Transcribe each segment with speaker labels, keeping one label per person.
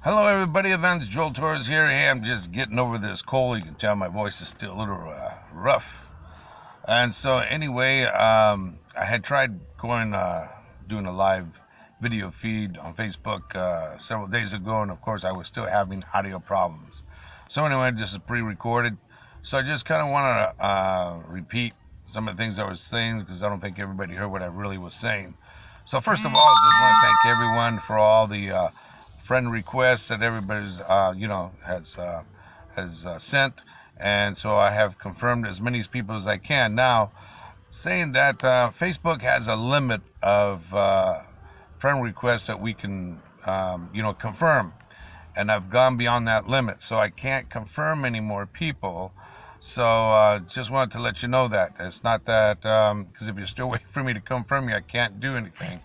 Speaker 1: Hello, everybody. Evangelist Joel Torres here. Hey, I'm just getting over this cold. You can tell my voice is still a little rough. And so, anyway, I had tried doing a live video feed on Facebook several days ago, and of course, I was still having audio problems. So, anyway, this is pre-recorded. So, I just kind of want to repeat some of the things I was saying because I don't think everybody heard what I really was saying. So, first of all, I just want to thank everyone for all the friend requests that everybody's has sent, and so I have confirmed as many people as I can. Now, saying that Facebook has a limit of friend requests that we can confirm, and I've gone beyond that limit, so I can't confirm any more people. So just wanted to let you know that it's not that because if you're still waiting for me to confirm you, I can't do anything.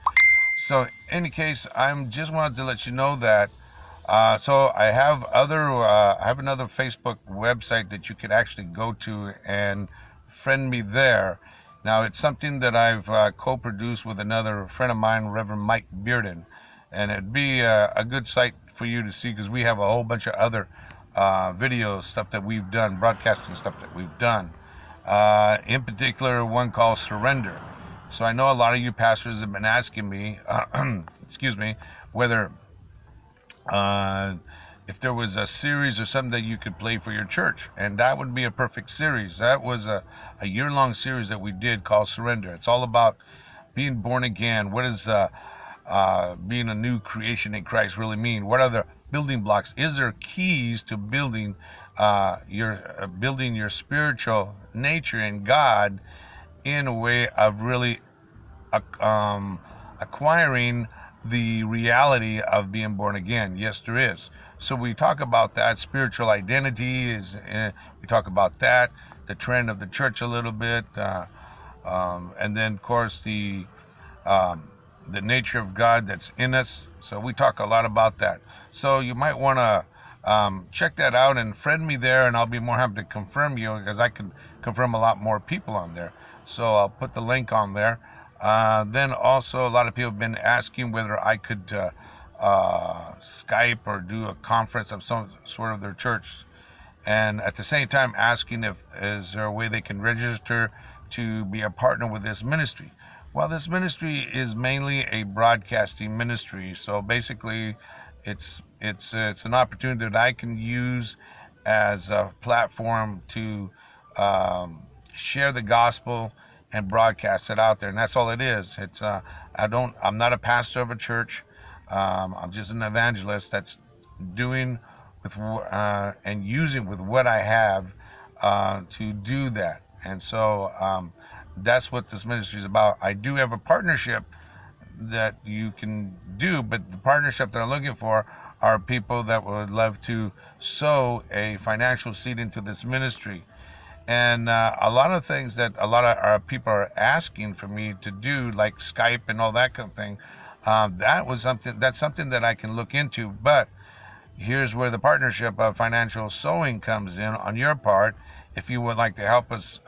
Speaker 1: So, in any case, I'm just wanted to let you know that. So I have another Facebook website that you could actually go to and friend me there. Now, it's something that I've co-produced with another friend of mine, Reverend Mike Bearden, and it'd be a good site for you to see because we have a whole bunch of other video stuff that we've done, broadcasting stuff that we've done. In particular, one called Surrender. So I know a lot of you pastors have been asking me, excuse me, whether if there was a series or something that you could play for your church, and that would be a perfect series. That was a year-long series that we did called Surrender. It's all about being born again. What does being a new creation in Christ really mean? What are the building blocks? Is there keys to building your spiritual nature in God in a way of really acquiring the reality of being born again? Yes, there is. So we talk about that. Spiritual identity we talk about that, the trend of the church a little bit, and then of course the nature of God that's in us. So we talk a lot about that. So you might want to check that out and friend me there, and I'll be more happy to confirm you because I can confirm a lot more people on there. So I'll put the link on there. Then also a lot of people have been asking whether I could Skype or do a conference of some sort of their church, and at the same time asking if is there a way they can register to be a partner with this ministry. Well, this ministry is mainly a broadcasting ministry, so basically it's an opportunity that I can use as a platform to share the gospel and broadcast it out there, and that's all it is. I'm not a pastor of a church. I'm just an evangelist that's doing with and using with what I have to do that. And so that's what this ministry is about. I do have a partnership that you can do, but the partnership that I'm looking for are people that would love to sow a financial seed into this ministry. And a lot of things that a lot of our people are asking for me to do, like Skype and all that kind of thing, that's something that I can look into. But here's where the partnership of financial sowing comes in on your part. If you would like to help us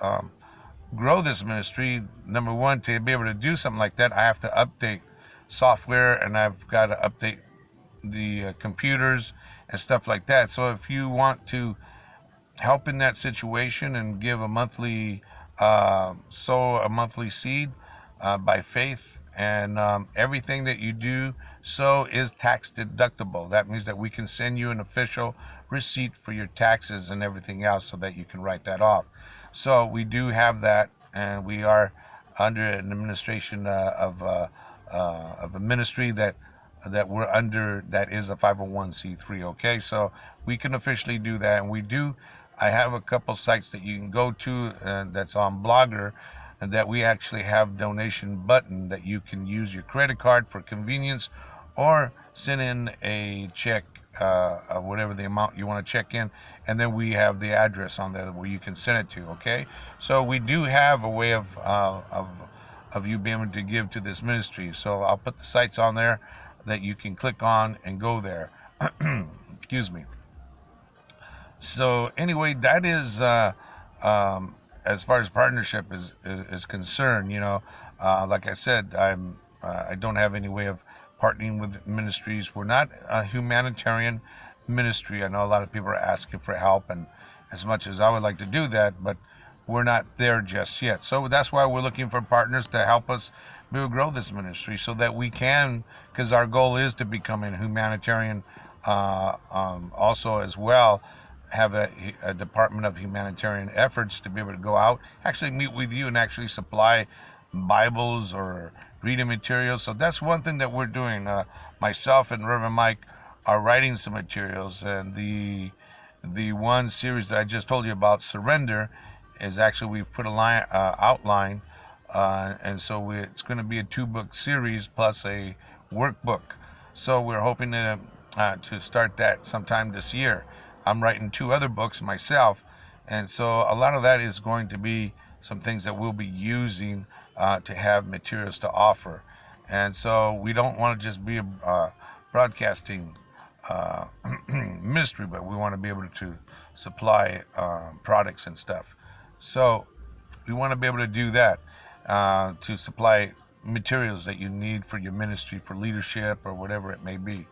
Speaker 1: grow this ministry, number one, to be able to do something like that, I have to update software, and I've got to update the computers and stuff like that. So if you want to help in that situation and give a monthly sow a monthly seed by faith, and everything that you do so is tax deductible. That means that we can send you an official receipt for your taxes and everything else so that you can write that off. So we do have that, and we are under an administration of a ministry that we're under that is a 501c3. Okay, so we can officially do that, and we do. I have a couple sites that you can go to that's on Blogger, and that we actually have donation button that you can use your credit card for convenience, or send in a check of whatever the amount you want to check in, and then we have the address on there where you can send it to. Okay, so we do have a way of you being able to give to this ministry. So I'll put the sites on there that you can click on and go there. Excuse me. So anyway, that is as far as partnership is concerned. Like I said, I don't have any way of partnering with ministries. We're not a humanitarian ministry. I know a lot of people are asking for help, and as much as I would like to do that, but we're not there just yet. So that's why we're looking for partners to help us grow this ministry, so that we can, because our goal is to become a humanitarian, also as well, have a Department of Humanitarian Efforts to be able to go out, actually meet with you, and actually supply Bibles or reading materials. So that's one thing that we're doing. Myself and Reverend Mike are writing some materials, and the one series that I just told you about, Surrender, is actually, we've put a line outline, and so it's going to be a 2-book series plus a workbook. So we're hoping to start that sometime this year. I'm writing 2 other books myself, and so a lot of that is going to be some things that we'll be using to have materials to offer. And so we don't want to just be a broadcasting ministry, but we want to be able to supply products and stuff. So we want to be able to do that, to supply materials that you need for your ministry, for leadership, or whatever it may be.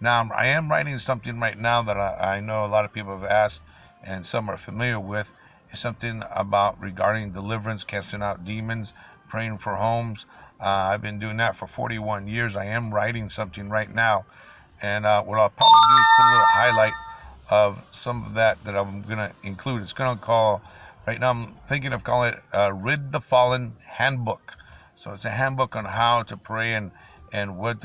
Speaker 1: Now, I am writing something right now that I know a lot of people have asked, and some are familiar with. It's something about regarding deliverance, casting out demons, praying for homes. I've been doing that for 41 years. I am writing something right now, and what I'll probably do is put a little highlight of some of that I'm going to include. It's going to call, right now I'm thinking of calling it Rid the Fallen Handbook. So it's a handbook on how to pray, and what,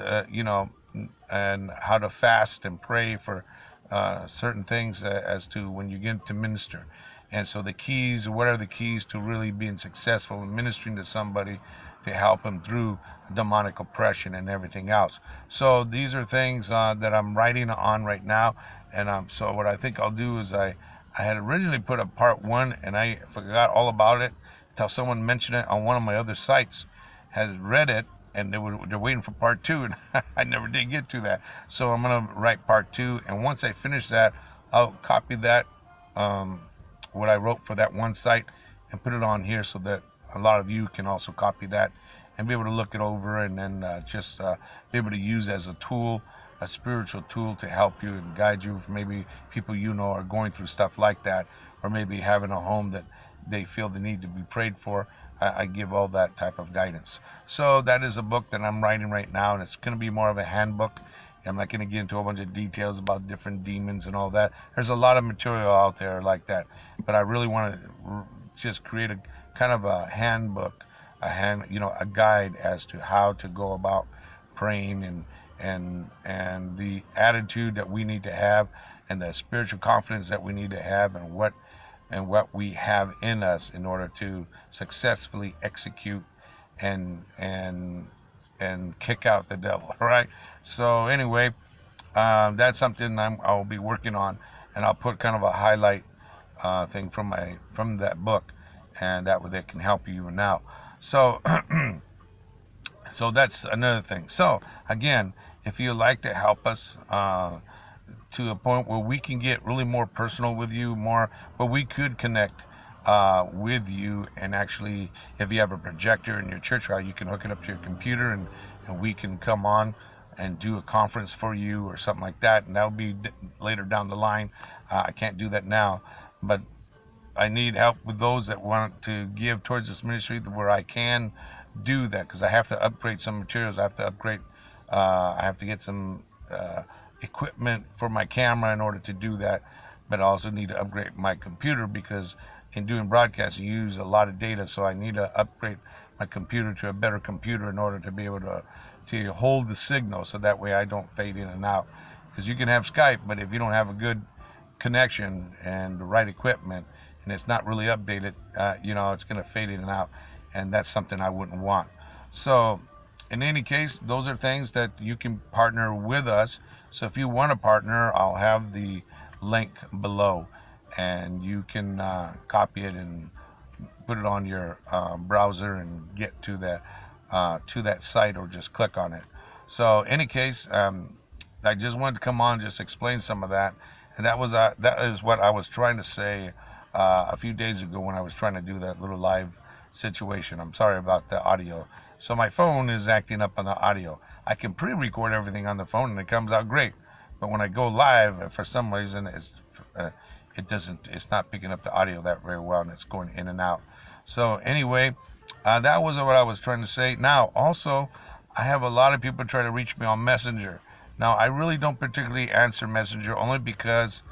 Speaker 1: and how to fast and pray for certain things as to when you get to minister. And so the keys, what are the keys to really being successful in ministering to somebody, to help them through demonic oppression and everything else. So these are things that I'm writing on right now. And so what I think I'll do is, I had originally put a part 1, and I forgot all about it until someone mentioned it on one of my other sites, has read it, and they're waiting for part 2, and I never did get to that. So I'm gonna write part 2, and once I finish that, I'll copy that, what I wrote for that one site, and put it on here, so that a lot of you can also copy that and be able to look it over, and then just be able to use as a tool, a spiritual tool, to help you and guide you. Maybe people are going through stuff like that, or maybe having a home that they feel the need to be prayed for. I give all that type of guidance. So that is a book that I'm writing right now, and it's going to be more of a handbook. I'm not going to get into a whole bunch of details about different demons and all that. There's a lot of material out there like that, but I really want to just create a kind of a handbook, a guide as to how to go about praying, and the attitude that we need to have, and the spiritual confidence that we need to have, and what we have in us in order to successfully execute and kick out the devil. Right? So anyway, that's something I'll be working on, and I'll put kind of a highlight thing from that book, and that way they can help you even now. So so that's another thing. So again, if you'd like to help us to a point where we can get really more personal with you, where we could connect with you, and actually, if you have a projector in your church, you can hook it up to your computer, and we can come on and do a conference for you or something like that, and that'll be later down the line. I can't do that now, but I need help with those that want to give towards this ministry, where I can do that, because I have to upgrade some materials. I have to upgrade, I have to get some equipment for my camera in order to do that, but I also need to upgrade my computer, because in doing broadcasts you use a lot of data, so I need to upgrade my computer to a better computer in order to be able to hold the signal, so that way I don't fade in and out. Because you can have Skype, but if you don't have a good connection and the right equipment, and it's not really updated, it's going to fade in and out, and that's something I wouldn't want. So in any case, those are things that you can partner with us. So if you want to partner, I'll have the link below, and you can copy it and put it on your browser and get to that site, or just click on it. So in any case, I just wanted to come on and just explain some of that, and that is what I was trying to say a few days ago when I was trying to do that little live situation. I'm sorry about the audio. So my phone is acting up on the audio. I can pre-record everything on the phone and it comes out great. But when I go live, for some reason, uh, it's not picking up the audio that very well, and it's going in and out. So anyway, that was what I was trying to say. Now, also, I have a lot of people try to reach me on Messenger. Now, I really don't particularly answer Messenger only because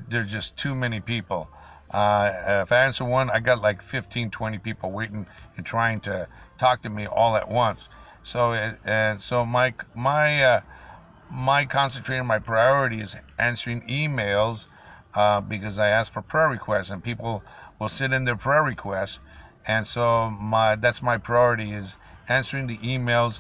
Speaker 1: there's just too many people. If I answer one, I got like 15, 20 people waiting and trying to talk to me all at once. So, and so my concentrating, my priority is answering emails, because I ask for prayer requests and people will send in their prayer requests, and so that's my priority, is answering the emails,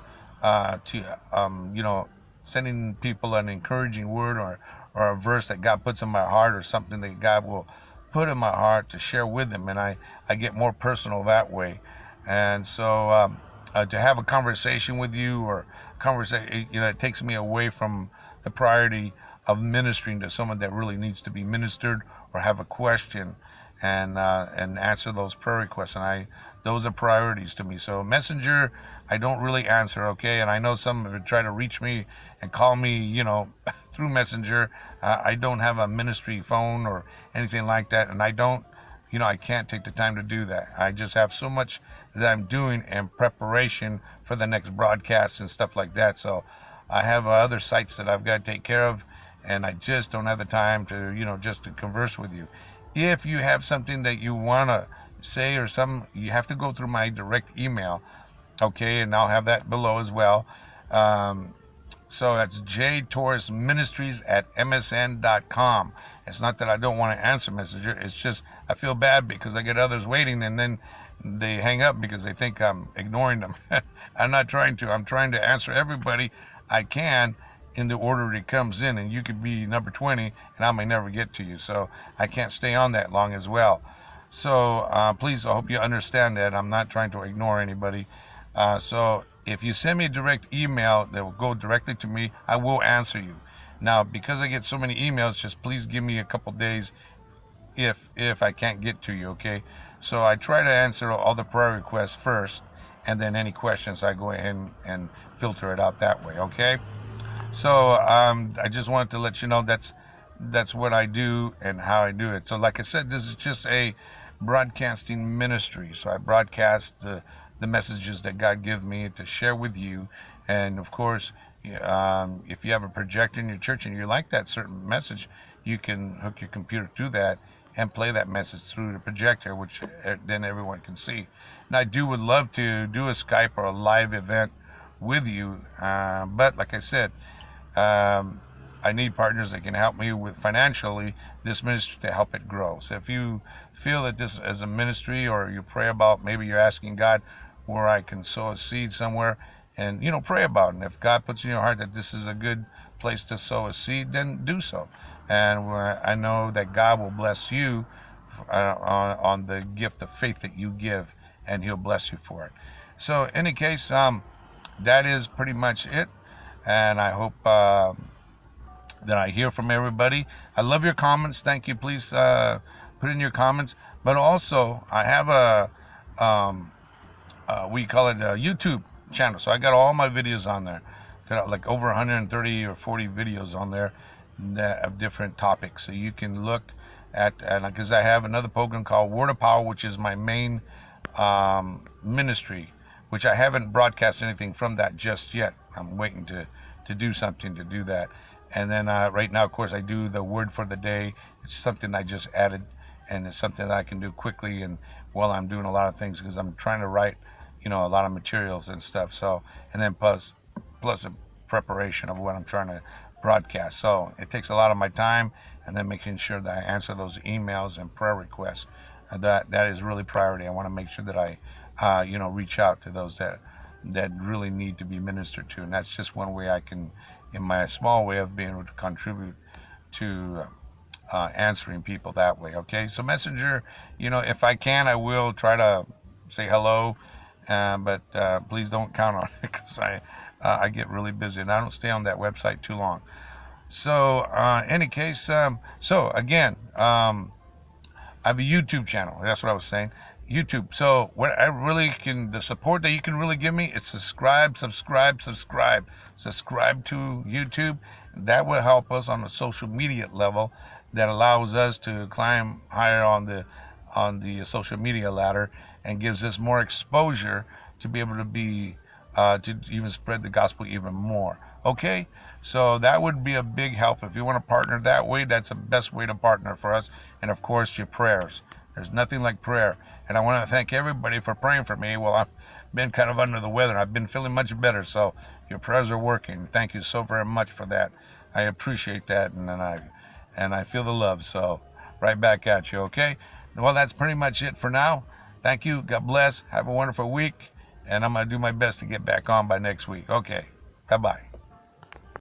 Speaker 1: to sending people an encouraging word, or a verse that God puts in my heart, or something that God will put in my heart to share with them, and I get more personal that way. And so to have a conversation with you, or conversation, it takes me away from the priority of ministering to someone that really needs to be ministered, or have a question, and answer those prayer requests. And those are priorities to me. So Messenger, I don't really answer, okay? And I know some have tried to reach me and call me, through Messenger. I don't have a ministry phone or anything like that, and I can't take the time to do that. I just have so much that I'm doing in preparation for the next broadcast and stuff like that. So I have other sites that I've got to take care of, and I just don't have the time to, just to converse with you. If you have something that you want to say, or you have to go through my direct email, okay? And I'll have that below as well. So that's jtorresministries@msn.com. It's not that I don't want to answer Messenger. It's just I feel bad because I get others waiting, and then they hang up because they think I'm ignoring them. I'm not trying to. I'm trying to answer everybody I can in the order it comes in, and you could be number 20 and I may never get to you. So I can't stay on that long as well. So please, I hope you understand that I'm not trying to ignore anybody. So if you send me a direct email that will go directly to me, I will answer you. Now, because I get so many emails, just please give me a couple days if I can't get to you, okay? So I try to answer all the prayer requests first, and then any questions I go ahead and filter it out that way, okay? So I just wanted to let you know that's what I do and how I do it. So like I said, this is just a broadcasting ministry. So I broadcast the messages that God gives me to share with you. And of course, if you have a projector in your church and you like that certain message, you can hook your computer to that and play that message through the projector, which then everyone can see. And I would love to do a Skype or a live event with you, but like I said, I need partners that can help me with financially this ministry to help it grow. So if you feel that this is a ministry, or you pray about, maybe you're asking God where I can sow a seed somewhere, and pray about it. And if God puts in your heart that this is a good place to sow a seed, then do so. And I know that God will bless you on the gift of faith that you give, and He'll bless you for it. So in any case, that is pretty much it. And I hope that I hear from everybody. I love your comments. Thank you. Please put in your comments. But also, I have we call it a YouTube channel. So I got all my videos on there. Got like over 130 or 40 videos on there of different topics. So you can look at, and because I have another program called Word of Power, which is my main ministry, which I haven't broadcast anything from that just yet. I'm waiting to do something to do that. And then right now, of course, I do the word for the day. It's something I just added, and it's something that I can do quickly and while I'm doing a lot of things, because I'm trying to write, a lot of materials and stuff. So, and then plus a preparation of what I'm trying to broadcast. So it takes a lot of my time, and then making sure that I answer those emails and prayer requests. That is really priority. I want to make sure that I, reach out to those that really need to be ministered to, and that's just one way I can, in my small way of being able to contribute to answering people that way. Okay, so Messenger, if I can, I will try to say hello, but please don't count on it, because I get really busy and I don't stay on that website too long. So any case, so again, I have a YouTube channel. That's what I was saying. YouTube. So what I really can, the support that you can really give me is subscribe to YouTube. That will help us on the social media level. That allows us to climb higher on the social media ladder and gives us more exposure to be able to be to even spread the gospel even more. Okay, so that would be a big help. If you want to partner that way, that's the best way to partner for us. And of course, your prayers. There's nothing like prayer. And I want to thank everybody for praying for me. Well, I've been kind of under the weather. I've been feeling much better. So your prayers are working. Thank you so very much for that. I appreciate that. And I feel the love. So right back at you. Okay. Well, that's pretty much it for now. Thank you. God bless. Have a wonderful week. And I'm going to do my best to get back on by next week. Okay. Bye-bye.